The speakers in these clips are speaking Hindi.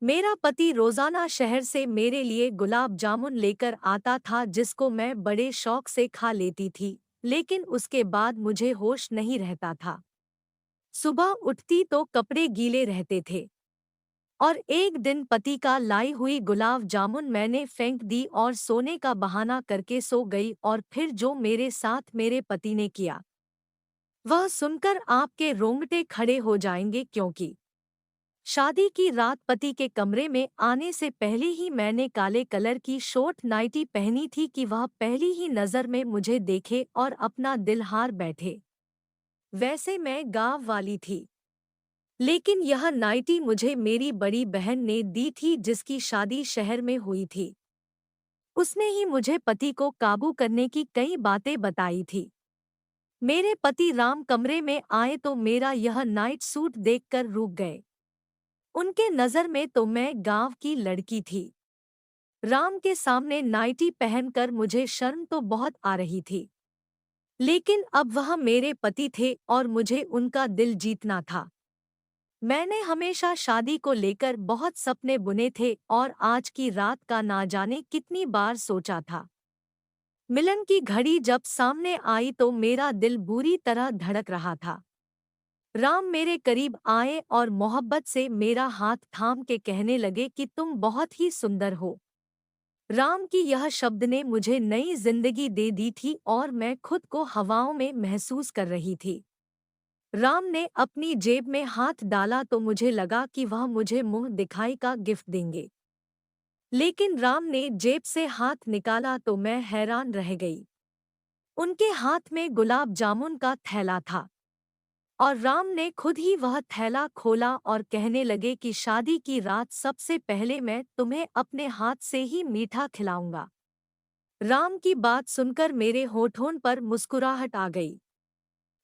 मेरा पति रोजाना शहर से मेरे लिए गुलाब जामुन लेकर आता था जिसको मैं बड़े शौक से खा लेती थी, लेकिन उसके बाद मुझे होश नहीं रहता था। सुबह उठती तो कपड़े गीले रहते थे और एक दिन पति का लाई हुई गुलाब जामुन मैंने फेंक दी और सोने का बहाना करके सो गई। और फिर जो मेरे साथ मेरे पति ने किया, वह सुनकर आपके रोंगटे खड़े हो जाएंगे, क्योंकि शादी की रात पति के कमरे में आने से पहले ही मैंने काले कलर की शॉर्ट नाइटी पहनी थी कि वह पहली ही नज़र में मुझे देखे और अपना दिल हार बैठे। वैसे मैं गांव वाली थी, लेकिन यह नाइटी मुझे मेरी बड़ी बहन ने दी थी जिसकी शादी शहर में हुई थी। उसने ही मुझे पति को काबू करने की कई बातें बताई थी। मेरे पति राम कमरे में आए तो मेरा यह नाइट सूट देखकर रुक गए। उनके नज़र में तो मैं गांव की लड़की थी। राम के सामने नाइटी पहनकर मुझे शर्म तो बहुत आ रही थी, लेकिन अब वह मेरे पति थे और मुझे उनका दिल जीतना था। मैंने हमेशा शादी को लेकर बहुत सपने बुने थे और आज की रात का ना जाने कितनी बार सोचा था। मिलन की घड़ी जब सामने आई तो मेरा दिल बुरी तरह धड़क रहा था। राम मेरे करीब आए और मोहब्बत से मेरा हाथ थाम के कहने लगे कि तुम बहुत ही सुंदर हो। राम की यह शब्द ने मुझे नई जिंदगी दे दी थी और मैं खुद को हवाओं में महसूस कर रही थी। राम ने अपनी जेब में हाथ डाला तो मुझे लगा कि वह मुझे मुंह दिखाई का गिफ्ट देंगे, लेकिन राम ने जेब से हाथ निकाला तो मैं हैरान रह गई। उनके हाथ में गुलाब जामुन का थैला था और राम ने खुद ही वह थैला खोला और कहने लगे कि शादी की रात सबसे पहले मैं तुम्हें अपने हाथ से ही मीठा खिलाऊंगा। राम की बात सुनकर मेरे होठों पर मुस्कुराहट आ गई।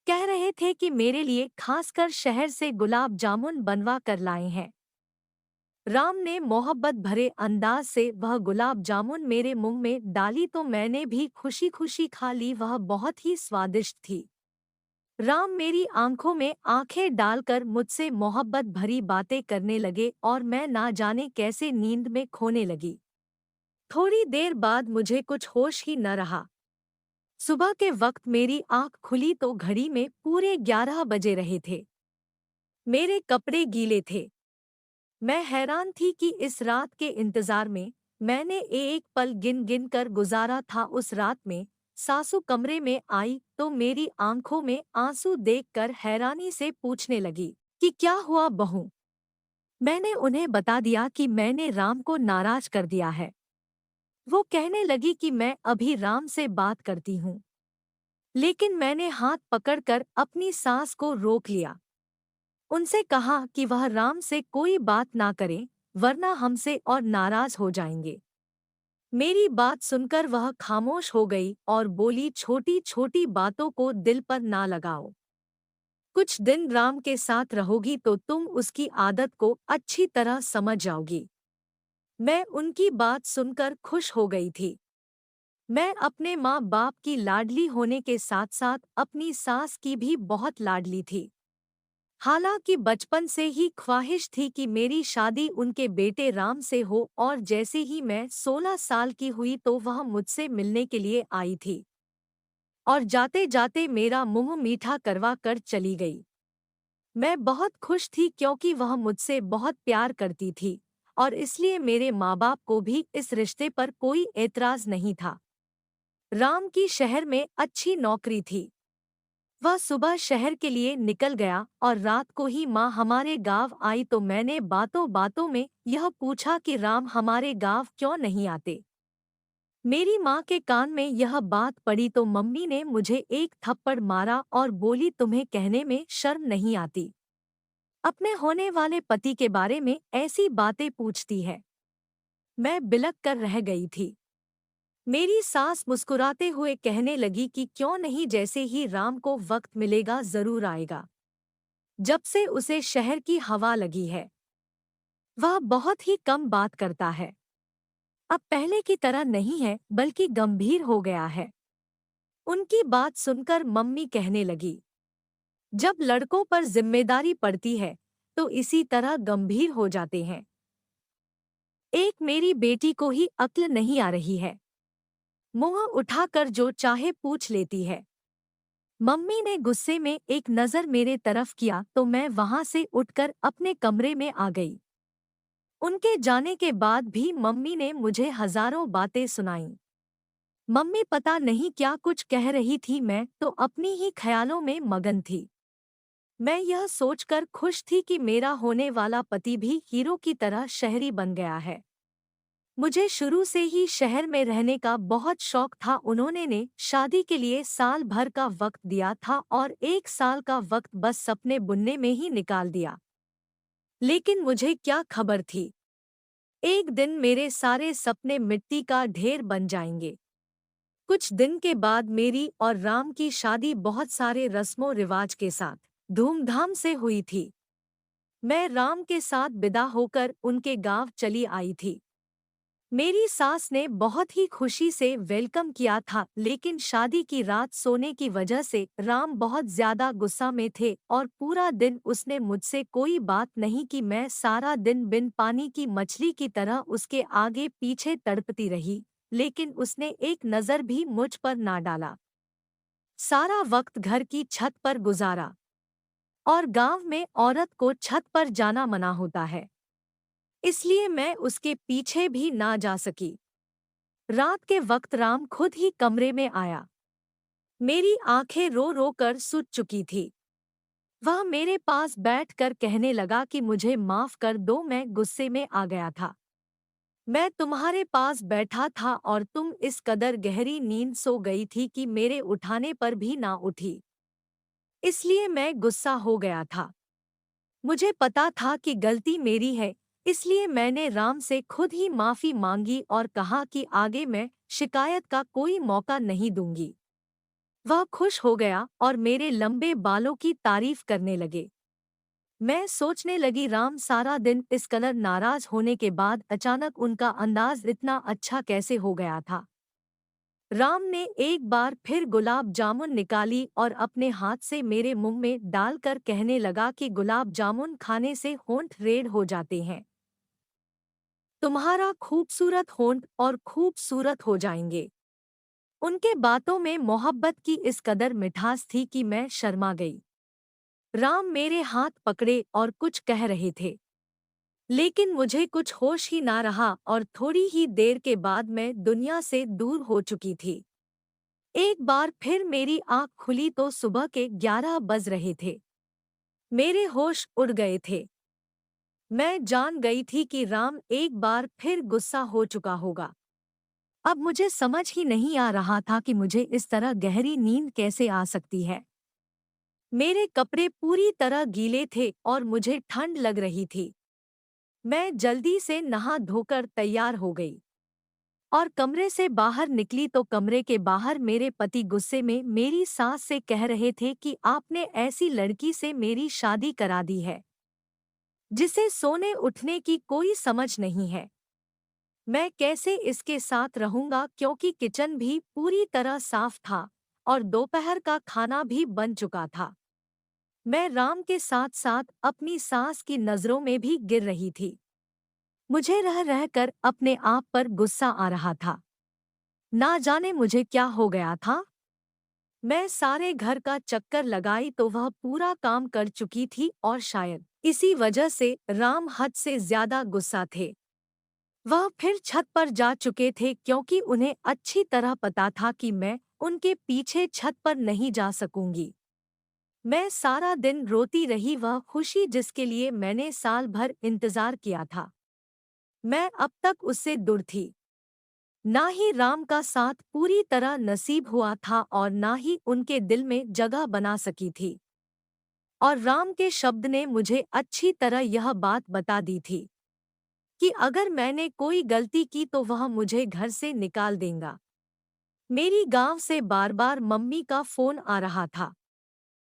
कह रहे थे कि मेरे लिए खासकर शहर से गुलाब जामुन बनवा कर लाए हैं। राम ने मोहब्बत भरे अंदाज से वह गुलाब जामुन मेरे मुंह में डाली तो मैंने भी खुशी खुशी खा ली। वह बहुत ही स्वादिष्ट थी। राम मेरी आंखों में आंखें डालकर मुझसे मोहब्बत भरी बातें करने लगे और मैं ना जाने कैसे नींद में खोने लगी। थोड़ी देर बाद मुझे कुछ होश ही न रहा। सुबह के वक्त मेरी आंख खुली तो घड़ी में पूरे 11 बजे रहे थे। मेरे कपड़े गीले थे। मैं हैरान थी कि इस रात के इंतजार में मैंने एक पल गिन गिन कर गुजारा था। उस रात में सासू कमरे में आई तो मेरी आंखों में आंसू देखकर हैरानी से पूछने लगी कि क्या हुआ बहू। मैंने उन्हें बता दिया कि मैंने राम को नाराज कर दिया है। वो कहने लगी कि मैं अभी राम से बात करती हूँ, लेकिन मैंने हाथ पकड़कर अपनी सांस को रोक लिया। उनसे कहा कि वह राम से कोई बात ना करें, वरना हमसे और नाराज हो जाएंगे। मेरी बात सुनकर वह खामोश हो गई और बोली, छोटी छोटी बातों को दिल पर ना लगाओ। कुछ दिन राम के साथ रहोगी तो तुम उसकी आदत को अच्छी तरह समझ जाओगी। मैं उनकी बात सुनकर खुश हो गई थी। मैं अपने माँ बाप की लाडली होने के साथ साथ अपनी सास की भी बहुत लाडली थी। हालांकि बचपन से ही ख्वाहिश थी कि मेरी शादी उनके बेटे राम से हो और जैसे ही मैं 16 साल की हुई तो वह मुझसे मिलने के लिए आई थी और जाते जाते मेरा मुंह मीठा करवा कर चली गई। मैं बहुत खुश थी क्योंकि वह मुझसे बहुत प्यार करती थी और इसलिए मेरे माँ बाप को भी इस रिश्ते पर कोई एतराज नहीं था। राम की शहर में अच्छी नौकरी थी। वह सुबह शहर के लिए निकल गया और रात को ही माँ हमारे गांव आई तो मैंने बातों बातों में यह पूछा कि राम हमारे गांव क्यों नहीं आते। मेरी माँ के कान में यह बात पड़ी तो मम्मी ने मुझे एक थप्पड़ मारा और बोली, तुम्हें कहने में शर्म नहीं आती? अपने होने वाले पति के बारे में ऐसी बातें पूछती है। मैं बिलक कर रह गई थी। मेरी सास मुस्कुराते हुए कहने लगी कि क्यों नहीं, जैसे ही राम को वक्त मिलेगा जरूर आएगा। जब से उसे शहर की हवा लगी है, वह बहुत ही कम बात करता है। अब पहले की तरह नहीं है, बल्कि गंभीर हो गया है। उनकी बात सुनकर मम्मी कहने लगी, जब लड़कों पर जिम्मेदारी पड़ती है तो इसी तरह गंभीर हो जाते हैं। एक मेरी बेटी को ही अक्ल नहीं आ रही है। मुंह उठाकर जो चाहे पूछ लेती है। मम्मी ने गुस्से में एक नज़र मेरे तरफ किया तो मैं वहां से उठकर अपने कमरे में आ गई। उनके जाने के बाद भी मम्मी ने मुझे हजारों बातें सुनाईं। मम्मी पता नहीं क्या कुछ कह रही थी, मैं तो अपनी ही ख्यालों में मगन थी। मैं यह सोचकर खुश थी कि मेरा होने वाला पति भी हीरो की तरह शहरी बन गया है। मुझे शुरू से ही शहर में रहने का बहुत शौक था। उन्होंने ने शादी के लिए साल भर का वक्त दिया था और 1 साल का वक्त बस सपने बुनने में ही निकाल दिया। लेकिन मुझे क्या खबर थी, एक दिन मेरे सारे सपने मिट्टी का ढेर बन जाएंगे। कुछ दिन के बाद मेरी और राम की शादी बहुत सारे रस्मों रिवाज के साथ धूमधाम से हुई थी। मैं राम के साथ विदा होकर उनके गांव चली आई थी। मेरी सास ने बहुत ही खुशी से वेलकम किया था, लेकिन शादी की रात सोने की वजह से राम बहुत ज्यादा गुस्सा में थे और पूरा दिन उसने मुझसे कोई बात नहीं की। मैं सारा दिन बिन पानी की मछली की तरह उसके आगे पीछे तड़पती रही, लेकिन उसने एक नज़र भी मुझ पर ना डाला। सारा वक्त घर की छत पर गुजारा और गांव में औरत को छत पर जाना मना होता है, इसलिए मैं उसके पीछे भी ना जा सकी। रात के वक्त राम खुद ही कमरे में आया। मेरी आंखें रो रो कर सूज चुकी थी। वह मेरे पास बैठकर कहने लगा कि मुझे माफ कर दो, मैं गुस्से में आ गया था। मैं तुम्हारे पास बैठा था और तुम इस कदर गहरी नींद सो गई थी कि मेरे उठाने पर भी ना उठी, इसलिए मैं गुस्सा हो गया था। मुझे पता था कि गलती मेरी है, इसलिए मैंने राम से खुद ही माफी मांगी और कहा कि आगे मैं शिकायत का कोई मौका नहीं दूंगी। वह खुश हो गया और मेरे लंबे बालों की तारीफ करने लगे। मैं सोचने लगी, राम सारा दिन इस कदर नाराज होने के बाद अचानक उनका अंदाज इतना अच्छा कैसे हो गया था। राम ने एक बार फिर गुलाब जामुन निकाली और अपने हाथ से मेरे मुंह में डालकर कहने लगा कि गुलाब जामुन खाने से होंठ रेड हो जाते हैं। तुम्हारा खूबसूरत होंठ और खूबसूरत हो जाएंगे। उनके बातों में मोहब्बत की इस कदर मिठास थी कि मैं शर्मा गई। राम मेरे हाथ पकड़े और कुछ कह रहे थे, लेकिन मुझे कुछ होश ही ना रहा और थोड़ी ही देर के बाद मैं दुनिया से दूर हो चुकी थी। एक बार फिर मेरी आंख खुली तो सुबह के 11 बज रहे थे। मेरे होश उड़ गए थे। मैं जान गई थी कि राम एक बार फिर गुस्सा हो चुका होगा। अब मुझे समझ ही नहीं आ रहा था कि मुझे इस तरह गहरी नींद कैसे आ सकती है। मेरे कपड़े पूरी तरह गीले थे और मुझे ठंड लग रही थी। मैं जल्दी से नहा धोकर तैयार हो गई और कमरे से बाहर निकली तो कमरे के बाहर मेरे पति गुस्से में मेरी सास से कह रहे थे कि आपने ऐसी लड़की से मेरी शादी करा दी है जिसे सोने उठने की कोई समझ नहीं है। मैं कैसे इसके साथ रहूंगा, क्योंकि किचन भी पूरी तरह साफ था और दोपहर का खाना भी बन चुका था। मैं राम के साथ साथ अपनी सास की नजरों में भी गिर रही थी। मुझे रह रहकर अपने आप पर गुस्सा आ रहा था। ना जाने मुझे क्या हो गया था। मैं सारे घर का चक्कर लगाई तो वह पूरा काम कर चुकी थी और शायद इसी वजह से राम हद से ज्यादा गुस्सा थे। वह फिर छत पर जा चुके थे, क्योंकि उन्हें अच्छी तरह पता था कि मैं उनके पीछे छत पर नहीं जा सकूंगी। मैं सारा दिन रोती रही, वह खुशी जिसके लिए मैंने साल भर इंतजार किया था। मैं अब तक उससे दूर थी। ना ही राम का साथ पूरी तरह नसीब हुआ था और ना ही उनके दिल में जगह बना सकी थी। और राम के शब्द ने मुझे अच्छी तरह यह बात बता दी थी कि अगर मैंने कोई गलती की तो वह मुझे घर से निकाल देगा। मेरी गांव से बार बार मम्मी का फोन आ रहा था।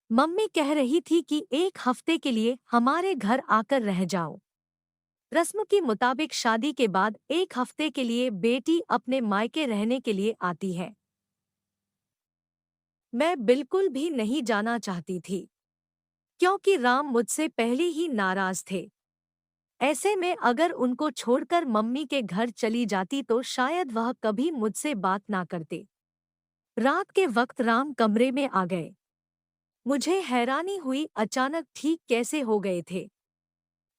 मम्मी कह रही थी कि 1 हफ्ते के लिए हमारे घर आकर रह जाओ। रस्म के मुताबिक शादी के बाद 1 हफ्ते के लिए बेटी अपने मायके रहने के लिए आती है। मैं बिल्कुल भी नहीं जाना चाहती थी, क्योंकि राम मुझसे पहले ही नाराज थे। ऐसे में अगर उनको छोड़कर मम्मी के घर चली जाती तो शायद वह कभी मुझसे बात ना करते। रात के वक्त राम कमरे में आ गए। मुझे हैरानी हुई, अचानक ठीक कैसे हो गए थे।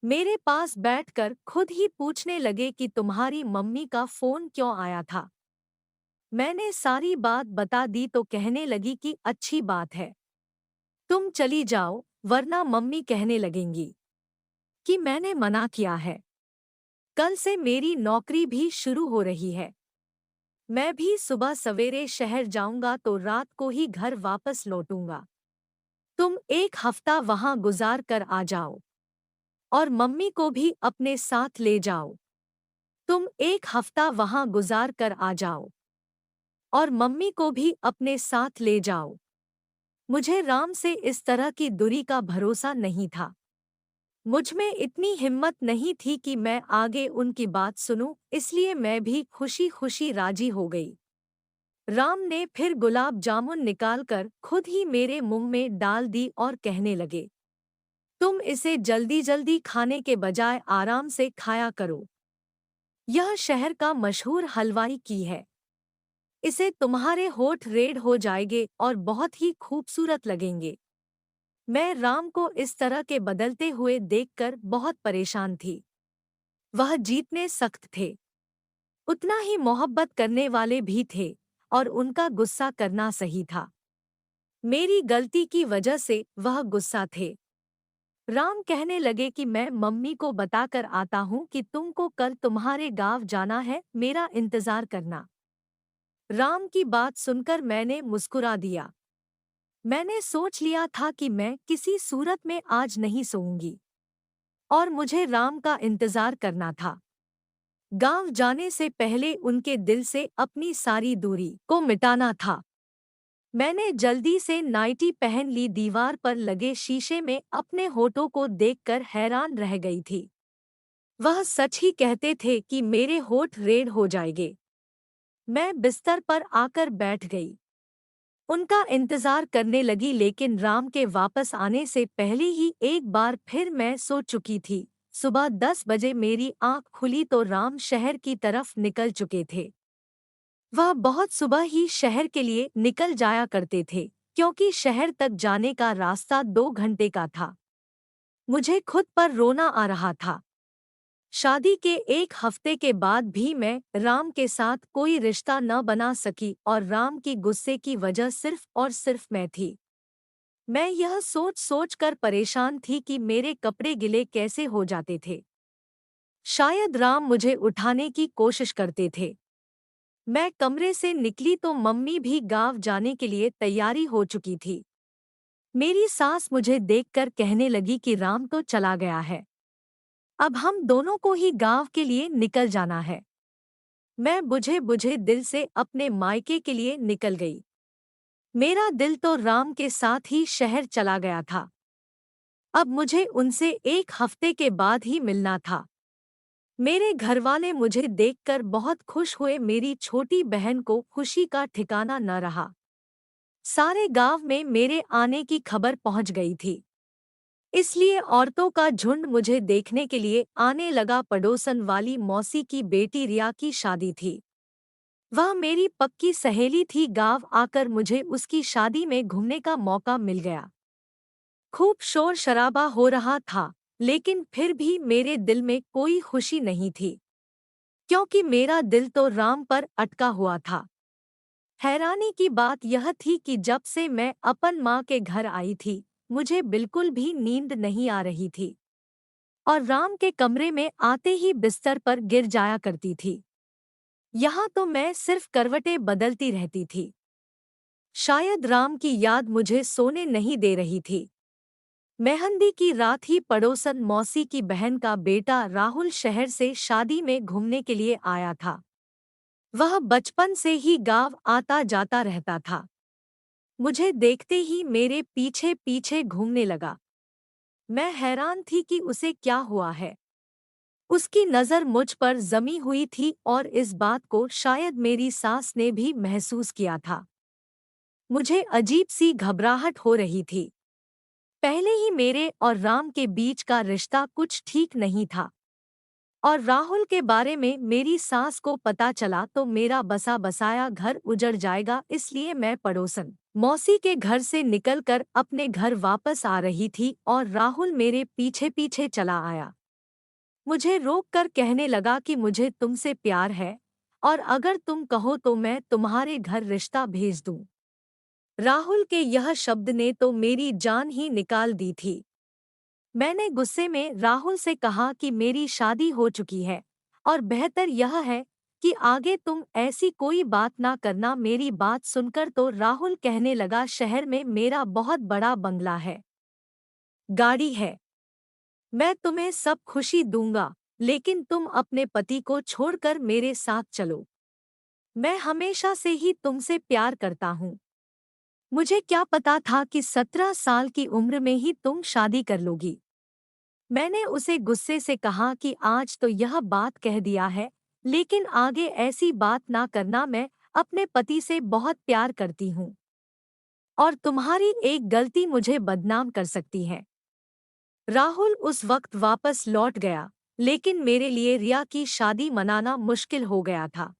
मेरे पास बैठकर खुद ही पूछने लगे कि तुम्हारी मम्मी का फोन क्यों आया था। मैंने सारी बात बता दी तो कहने लगी कि अच्छी बात है, तुम चली जाओ, वरना मम्मी कहने लगेंगी कि मैंने मना किया है। कल से मेरी नौकरी भी शुरू हो रही है। मैं भी सुबह सवेरे शहर जाऊंगा तो रात को ही घर वापस लौटूंगा। तुम एक हफ्ता वहां गुजार कर आ जाओ और मम्मी को भी अपने साथ ले जाओ। तुम एक हफ्ता वहां गुजार कर आ जाओ और मम्मी को भी अपने साथ ले जाओ। मुझे राम से इस तरह की दूरी का भरोसा नहीं था। मुझ में इतनी हिम्मत नहीं थी कि मैं आगे उनकी बात सुनूं, इसलिए मैं भी खुशी खुशी राजी हो गई। राम ने फिर गुलाब जामुन निकालकर खुद ही मेरे मुंह में डाल दी और कहने लगे, तुम इसे जल्दी जल्दी खाने के बजाय आराम से खाया करो। यह शहर का मशहूर हलवाई की है। इसे तुम्हारे होठ रेड हो जाएंगे और बहुत ही खूबसूरत लगेंगे। मैं राम को इस तरह के बदलते हुए देखकर बहुत परेशान थी। वह जीतने सख्त थे, उतना ही मोहब्बत करने वाले भी थे, और उनका गुस्सा करना सही था। मेरी गलती की वजह से वह गुस्सा थे। राम कहने लगे कि मैं मम्मी को बताकर आता हूँ कि तुमको कल तुम्हारे गांव जाना है, मेरा इंतजार करना। राम की बात सुनकर मैंने मुस्कुरा दिया। मैंने सोच लिया था कि मैं किसी सूरत में आज नहीं सोऊंगी और मुझे राम का इंतजार करना था। गांव जाने से पहले उनके दिल से अपनी सारी दूरी को मिटाना था। मैंने जल्दी से नाइटी पहन ली। दीवार पर लगे शीशे में अपने होठों को देखकर हैरान रह गई थी। वह सच ही कहते थे कि मेरे होठ रेड हो जाएंगे। मैं बिस्तर पर आकर बैठ गई, उनका इंतजार करने लगी, लेकिन राम के वापस आने से पहले ही एक बार फिर मैं सो चुकी थी। सुबह 10 बजे मेरी आंख खुली तो राम शहर की तरफ निकल चुके थे। वह बहुत सुबह ही शहर के लिए निकल जाया करते थे, क्योंकि शहर तक जाने का रास्ता 2 घंटे का था। मुझे खुद पर रोना आ रहा था। शादी के 1 हफ्ते के बाद भी मैं राम के साथ कोई रिश्ता न बना सकी और राम की गुस्से की वजह सिर्फ और सिर्फ मैं थी। मैं यह सोच सोच कर परेशान थी कि मेरे कपड़े गिले कैसे हो जाते थे। शायद राम मुझे उठाने की कोशिश करते थे। मैं कमरे से निकली तो मम्मी भी गांव जाने के लिए तैयारी हो चुकी थी। मेरी सास मुझे देखकर कहने लगी कि राम तो चला गया है, अब हम दोनों को ही गांव के लिए निकल जाना है। मैं बुझे बुझे दिल से अपने मायके के लिए निकल गई। मेरा दिल तो राम के साथ ही शहर चला गया था। अब मुझे उनसे 1 हफ्ते के बाद ही मिलना था। मेरे घरवाले मुझे देखकर बहुत खुश हुए। मेरी छोटी बहन को खुशी का ठिकाना न रहा। सारे गांव में मेरे आने की खबर पहुंच गई थी, इसलिए औरतों का झुंड मुझे देखने के लिए आने लगा। पड़ोसन वाली मौसी की बेटी रिया की शादी थी। वह मेरी पक्की सहेली थी। गांव आकर मुझे उसकी शादी में घूमने का मौका मिल गया। खूब शोर शराबा हो रहा था, लेकिन फिर भी मेरे दिल में कोई खुशी नहीं थी, क्योंकि मेरा दिल तो राम पर अटका हुआ था। हैरानी की बात यह थी कि जब से मैं अपन माँ के घर आई थी, मुझे बिल्कुल भी नींद नहीं आ रही थी और राम के कमरे में आते ही बिस्तर पर गिर जाया करती थी। यहाँ तो मैं सिर्फ करवटें बदलती रहती थी। शायद राम की याद मुझे सोने नहीं दे रही थी। मेहंदी की रात ही पड़ोसन मौसी की बहन का बेटा राहुल शहर से शादी में घूमने के लिए आया था। वह बचपन से ही गांव आता जाता रहता था। मुझे देखते ही मेरे पीछे पीछे घूमने लगा। मैं हैरान थी कि उसे क्या हुआ है। उसकी नज़र मुझ पर जमी हुई थी और इस बात को शायद मेरी सास ने भी महसूस किया था। मुझे अजीब सी घबराहट हो रही थी। पहले ही मेरे और राम के बीच का रिश्ता कुछ ठीक नहीं था। और राहुल के बारे में मेरी सास को पता चला तो मेरा बसा बसाया घर उजड़ जाएगा, इसलिए मैं पड़ोसन मौसी के घर से निकलकर अपने घर वापस आ रही थी और राहुल मेरे पीछे पीछे चला आया। मुझे रोककर कहने लगा कि मुझे तुमसे प्यार है और अगर तुम कहो तो मैं तुम्हारे घर रिश्ता भेज दूं। राहुल के यह शब्द ने तो मेरी जान ही निकाल दी थी। मैंने गुस्से में राहुल से कहा कि मेरी शादी हो चुकी है और बेहतर यह है कि आगे तुम ऐसी कोई बात ना करना। मेरी बात सुनकर तो राहुल कहने लगा, शहर में मेरा बहुत बड़ा बंगला है, गाड़ी है, मैं तुम्हें सब खुशी दूंगा, लेकिन तुम अपने पति को छोड़कर मेरे साथ चलो। मैं हमेशा से ही तुमसे प्यार करता हूँ। मुझे क्या पता था कि 17 साल की उम्र में ही तुम शादी कर लोगी। मैंने उसे गुस्से से कहा कि आज तो यह बात कह दिया है, लेकिन आगे ऐसी बात ना करना। मैं अपने पति से बहुत प्यार करती हूँ और तुम्हारी एक गलती मुझे बदनाम कर सकती है। राहुल उस वक्त वापस लौट गया, लेकिन मेरे लिए रिया की शादी मनाना मुश्किल हो गया था।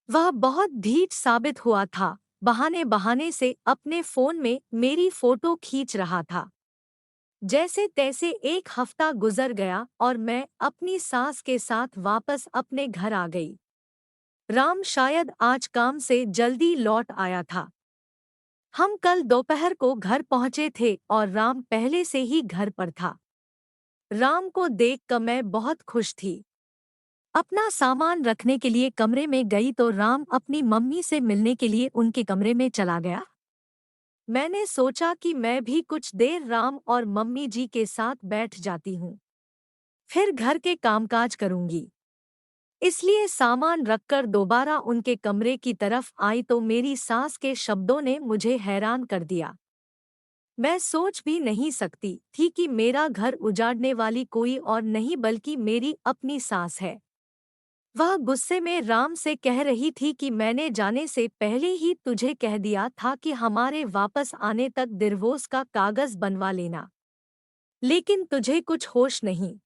वह बहुत ढीठ साबित हुआ था, बहाने बहाने से अपने फोन में मेरी फोटो खींच रहा था। जैसे तैसे एक हफ्ता गुजर गया और मैं अपनी सास के साथ वापस अपने घर आ गई। राम शायद आज काम से जल्दी लौट आया था। हम कल दोपहर को घर पहुंचे थे और राम पहले से ही घर पर था। राम को देखकर मैं बहुत खुश थी। अपना सामान रखने के लिए कमरे में गई तो राम अपनी मम्मी से मिलने के लिए उनके कमरे में चला गया। मैंने सोचा कि मैं भी कुछ देर राम और मम्मी जी के साथ बैठ जाती हूँ, फिर घर के कामकाज करूंगी। इसलिए सामान रखकर दोबारा उनके कमरे की तरफ आई तो मेरी सास के शब्दों ने मुझे हैरान कर दिया। मैं सोच भी नहीं सकती थी कि मेरा घर उजाड़ने वाली कोई और नहीं बल्कि मेरी अपनी सास है। वह गुस्से में राम से कह रही थी कि मैंने जाने से पहले ही तुझे कह दिया था कि हमारे वापस आने तक डिवोर्स का कागज बनवा लेना, लेकिन तुझे कुछ होश नहीं।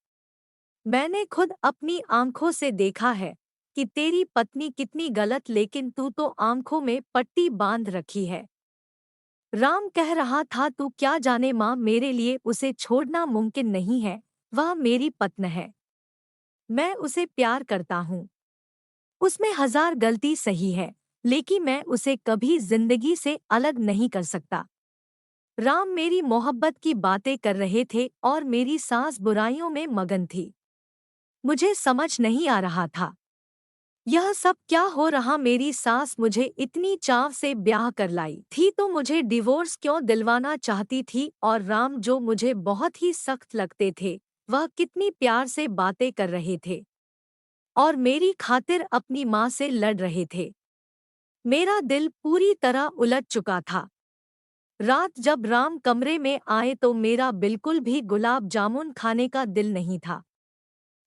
मैंने खुद अपनी आंखों से देखा है कि तेरी पत्नी कितनी गलत, लेकिन तू तो आंखों में पट्टी बांध रखी है। राम कह रहा था, तू क्या जाने माँ, मेरे लिए उसे छोड़ना मुमकिन नहीं है। वह मेरी पत्नी है, मैं उसे प्यार करता हूँ। उसमें 1000 गलती सही है, लेकिन मैं उसे कभी जिंदगी से अलग नहीं कर सकता। राम मेरी मोहब्बत की बातें कर रहे थे और मेरी सास बुराइयों में मगन थी। मुझे समझ नहीं आ रहा था यह सब क्या हो रहा। मेरी सास मुझे इतनी चाव से ब्याह कर लाई थी तो मुझे डिवोर्स क्यों दिलवाना चाहती थी, और राम जो मुझे बहुत ही सख्त लगते थे, वह कितनी प्यार से बातें कर रहे थे और मेरी खातिर अपनी माँ से लड़ रहे थे। मेरा दिल पूरी तरह उलट चुका था। रात जब राम कमरे में आए तो मेरा बिल्कुल भी गुलाब जामुन खाने का दिल नहीं था।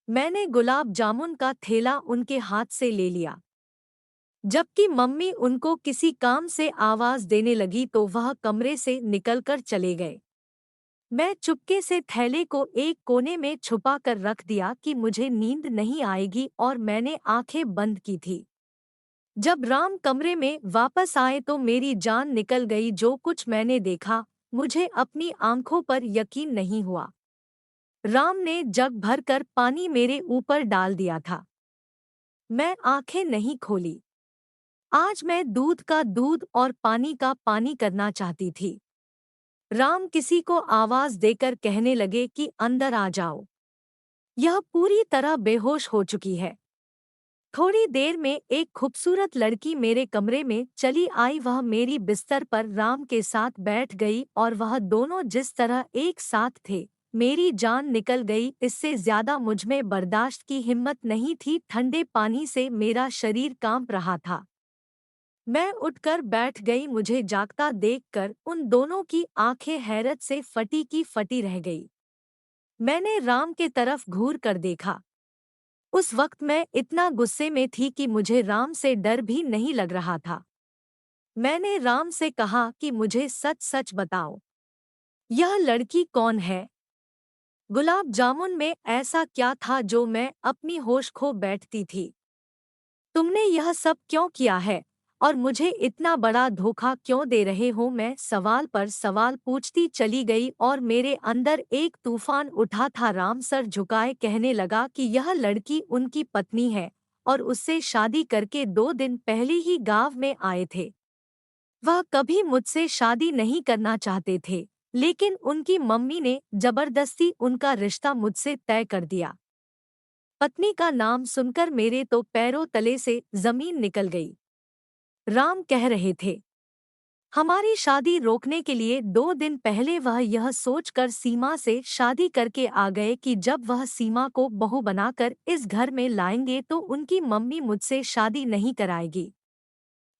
मैंने गुलाब जामुन का थैला उनके हाथ से ले लिया। जबकि मम्मी उनको किसी काम से आवाज देने लगी तो वह कमरे से निकलकर चले गए। मैं चुपके से थैले को एक कोने में छुपा कर रख दिया कि मुझे नींद नहीं आएगी, और मैंने आंखें बंद की थी। जब राम कमरे में वापस आए तो मेरी जान निकल गई। जो कुछ मैंने देखा, मुझे अपनी आंखों पर यकीन नहीं हुआ। राम ने जग भर कर पानी मेरे ऊपर डाल दिया था। मैं आंखें नहीं खोली। आज मैं दूध का दूध और पानी का पानी करना चाहती थी। राम किसी को आवाज देकर कहने लगे कि अंदर आ जाओ, यह पूरी तरह बेहोश हो चुकी है। थोड़ी देर में एक खूबसूरत लड़की मेरे कमरे में चली आई। वह मेरी बिस्तर पर राम के साथ बैठ गई और वह दोनों जिस तरह एक साथ थे, मेरी जान निकल गई। इससे ज्यादा मुझमें बर्दाश्त की हिम्मत नहीं थी। ठंडे पानी से मेरा शरीर कांप रहा था। मैं उठकर बैठ गई। मुझे जागता देखकर उन दोनों की आंखें हैरत से फटी की फटी रह गई। मैंने राम के तरफ घूर कर देखा। उस वक्त मैं इतना गुस्से में थी कि मुझे राम से डर भी नहीं लग रहा था। मैंने राम से कहा कि मुझे सच सच बताओ, यह लड़की कौन है? गुलाब जामुन में ऐसा क्या था जो मैं अपनी होश खो बैठती थी? तुमने यह सब क्यों किया है और मुझे इतना बड़ा धोखा क्यों दे रहे हो? मैं सवाल पर सवाल पूछती चली गई और मेरे अंदर एक तूफान उठा था। राम सर झुकाए कहने लगा कि यह लड़की उनकी पत्नी है और उससे शादी करके 2 दिन पहले ही गांव में आए थे। वह कभी मुझसे शादी नहीं करना चाहते थे, लेकिन उनकी मम्मी ने जबरदस्ती उनका रिश्ता मुझसे तय कर दिया। पत्नी का नाम सुनकर मेरे तो पैरों तले से जमीन निकल गई। राम कह रहे थे, हमारी शादी रोकने के लिए 2 दिन पहले वह यह सोचकर सीमा से शादी करके आ गए कि जब वह सीमा को बहू बनाकर इस घर में लाएंगे तो उनकी मम्मी मुझसे शादी नहीं कराएगी।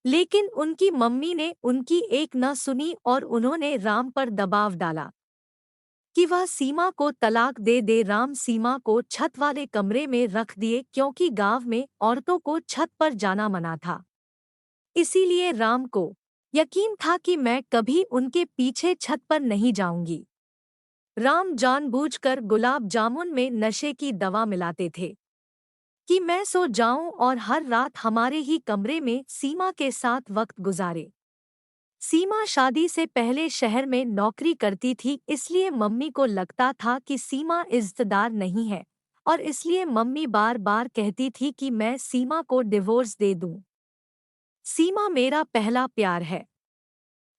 लेकिन उनकी मम्मी ने उनकी एक न सुनी और उन्होंने राम पर दबाव डाला कि वह सीमा को तलाक दे दे। राम सीमा को छत वाले कमरे में रख दिए क्योंकि गांव में औरतों को छत पर जाना मना था। इसीलिए राम को यकीन था कि मैं कभी उनके पीछे छत पर नहीं जाऊंगी। राम जानबूझकर गुलाब जामुन में नशे की दवा मिलाते थे कि मैं सो जाऊं और हर रात हमारे ही कमरे में सीमा के साथ वक्त गुजारे। सीमा शादी से पहले शहर में नौकरी करती थी, इसलिए मम्मी को लगता था कि सीमा इज्जतदार नहीं है और इसलिए मम्मी बार बार कहती थी कि मैं सीमा को डिवोर्स दे दूं। सीमा मेरा पहला प्यार है।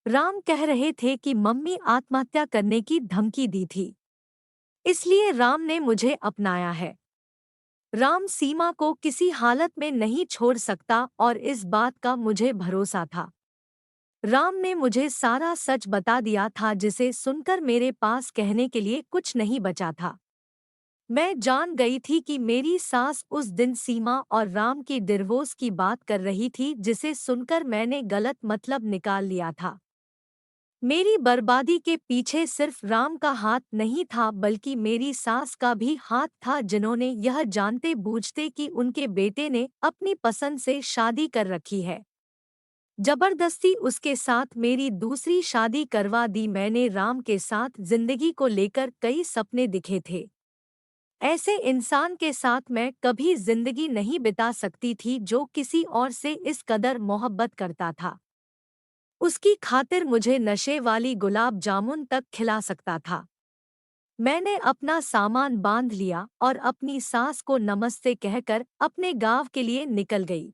राम कह रहे थे कि मम्मी आत्महत्या करने की धमकी दी थी, इसलिए राम ने मुझे अपनाया है। राम सीमा को किसी हालत में नहीं छोड़ सकता और इस बात का मुझे भरोसा था। राम ने मुझे सारा सच बता दिया था जिसे सुनकर मेरे पास कहने के लिए कुछ नहीं बचा था। मैं जान गई थी कि मेरी सास उस दिन सीमा और राम की डिवोर्स की बात कर रही थी, जिसे सुनकर मैंने गलत मतलब निकाल लिया था। मेरी बर्बादी के पीछे सिर्फ राम का हाथ नहीं था बल्कि मेरी सास का भी हाथ था, जिन्होंने यह जानते बूझते कि उनके बेटे ने अपनी पसंद से शादी कर रखी है, जबरदस्ती उसके साथ मेरी दूसरी शादी करवा दी। मैंने राम के साथ जिंदगी को लेकर कई सपने दिखे थे। ऐसे इंसान के साथ मैं कभी जिंदगी नहीं बिता सकती थी जो किसी और से इस कदर मोहब्बत करता था। उसकी खातिर मुझे नशे वाली गुलाब जामुन तक खिला सकता था। मैंने अपना सामान बांध लिया और अपनी सास को नमस्ते कहकर अपने गांव के लिए निकल गई।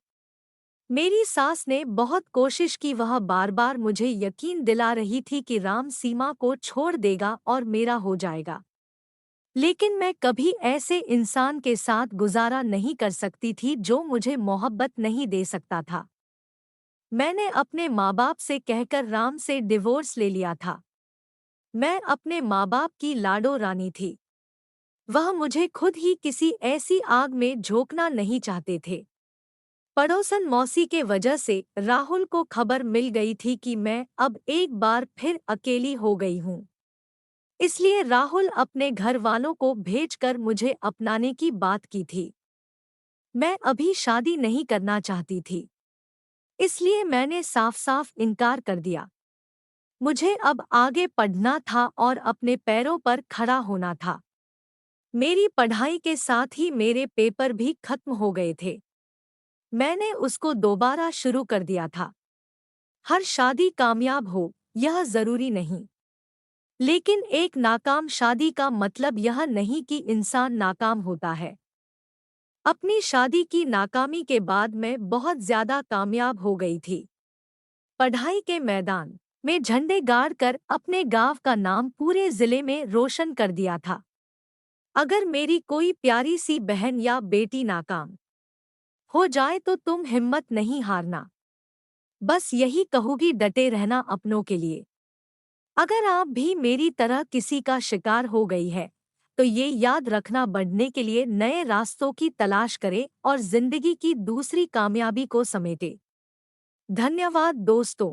मेरी सास ने बहुत कोशिश की, वह बार बार मुझे यकीन दिला रही थी कि राम सीमा को छोड़ देगा और मेरा हो जाएगा। लेकिन मैं कभी ऐसे इंसान के साथ गुजारा नहीं कर सकती थी जो मुझे मोहब्बत नहीं दे सकता था। मैंने अपने माँ बाप से कहकर राम से डिवोर्स ले लिया था। मैं अपने माँ बाप की लाडो रानी थी। वह मुझे खुद ही किसी ऐसी आग में झोंकना नहीं चाहते थे। पड़ोसन मौसी के वजह से राहुल को खबर मिल गई थी कि मैं अब एक बार फिर अकेली हो गई हूँ। इसलिए राहुल अपने घर वालों को भेजकर मुझे अपनाने की बात की थी। मैं अभी शादी नहीं करना चाहती थी, इसलिए मैंने साफ साफ इनकार कर दिया। मुझे अब आगे पढ़ना था और अपने पैरों पर खड़ा होना था। मेरी पढ़ाई के साथ ही मेरे पेपर भी खत्म हो गए थे। मैंने उसको दोबारा शुरू कर दिया था। हर शादी कामयाब हो यह जरूरी नहीं, लेकिन एक नाकाम शादी का मतलब यह नहीं कि इंसान नाकाम होता है। अपनी शादी की नाकामी के बाद मैं बहुत ज्यादा कामयाब हो गई थी। पढ़ाई के मैदान में झंडे गाड़ कर अपने गांव का नाम पूरे जिले में रोशन कर दिया था। अगर मेरी कोई प्यारी सी बहन या बेटी नाकाम हो जाए तो तुम हिम्मत नहीं हारना। बस यही कहूँगी, डटे रहना अपनों के लिए। अगर आप भी मेरी तरह किसी का शिकार हो गई है तो ये याद रखना, बढ़ने के लिए नए रास्तों की तलाश करें और जिंदगी की दूसरी कामयाबी को समेटे। धन्यवाद दोस्तों।